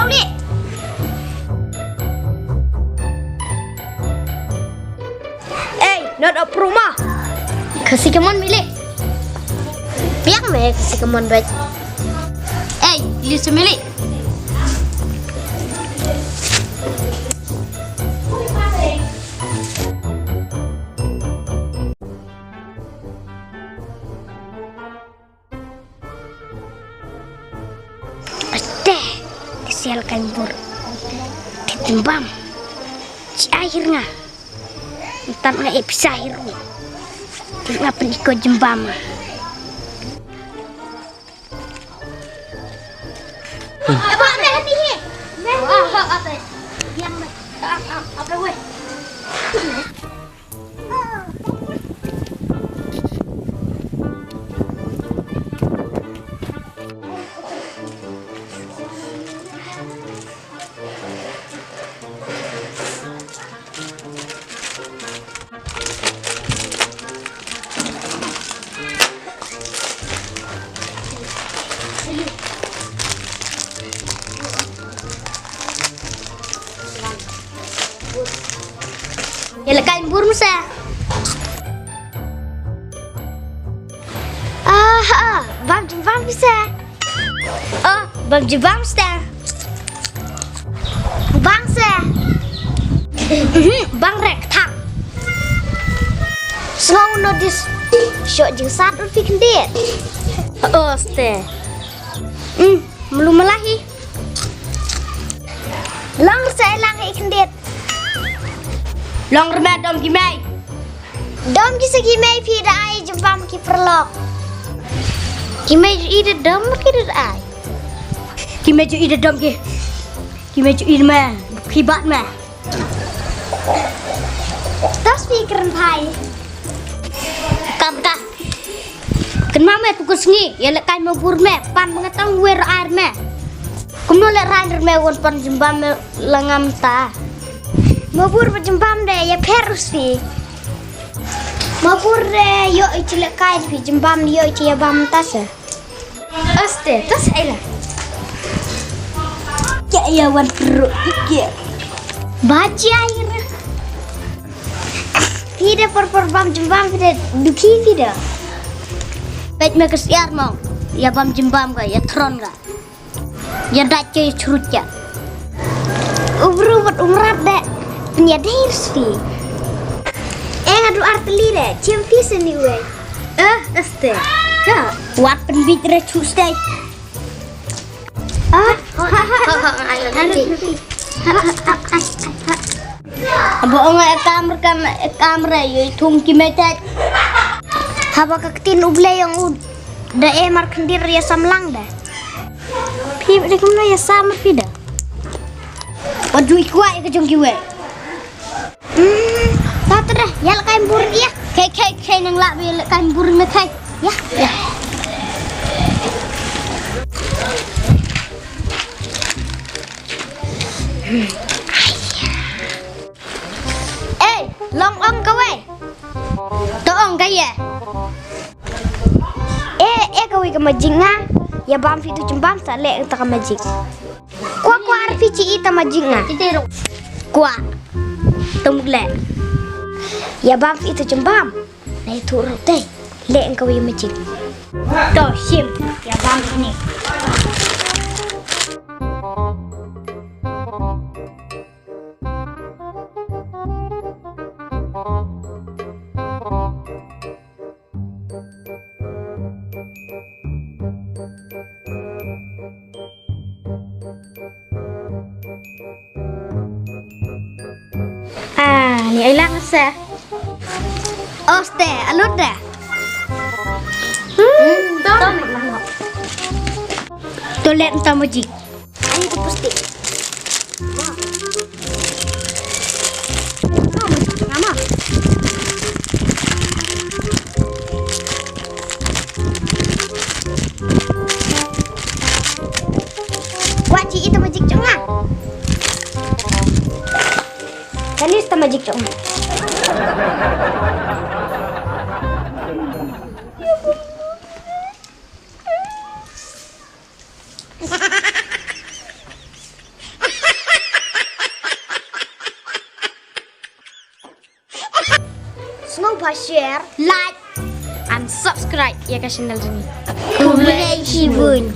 Uli. Not up rumah. Kasih kemon milik. Piang me kasih kemon baik. Ini semilik. Kesial kanbur. Ditimbang. Si akhirnya. Entar na bisa akhirnya. Kenapa iko jembama? Apa ni? Apa? Yang apa weh? Ya lekain burung saya. Bam jembam bisa. Bam jembam saya. Bang saya. Bang rek tak. Semua notice. Syok jeng satu fikir dia. Ste. Belum melahi. Lang saya lang ikan dia. Long remat dom gimai. Dom kisa gimai pida ai jempam ki perlok. Gimai ju ida dom ki ida ai. Gimai ju ida dom ki. Gimai ju ida ma kibat ma. Tas pikiran pai. Kam ka. Kenma me tugas ni ya lek kai mabur me pan mengatang wer air me. Kumno lek rander me won pan jembam me langam ta. Mabur berjembam deh ya perus sih. Mabur deh yo icilek kain pi jembam yo ici ya bam tas. Aste tas elah. Ya wan perut ya. Baca air. Tidak per bam jembam tidak duki tidak. Baik mereka siar mau. Ya bam jembam ga ya tron ga. Ya dace curut ya. Ubru umrat deh. Penyada hirsi. Ngadu arteli deh, cium visi nih we. Este. Wat penbitra Tuesday. Ayo nanti. Bohong kamera yo tung kimetet. Haba kaktin uble yang udah emar kendir ya samlang dah. Pi kemana ya sama pida. Waduh ikuai ke jong kiwe. Satu dah, ya lekain burung ya. Kai nang lak bi lekain burung me kai. Ya. Long ong kawe. Toong kaya. Kawe ke majinga. Ya bam fitu jembam sa le ta majing. Kwa arfi ci ita majinga. Kwa. Tumgle. Ya bam itu jembam. Nah itu teh. Le engkau yang majing. Toh sim. Ya bam ini. Ni ilang sa. Oste, alut dah. Toilet entah majik. Ini tu pasti. Nama. Wajib itu majik cungan. Kanis ta majik cungan. lupa share, like, and subscribe ya ke channel ini. Aku Shibun.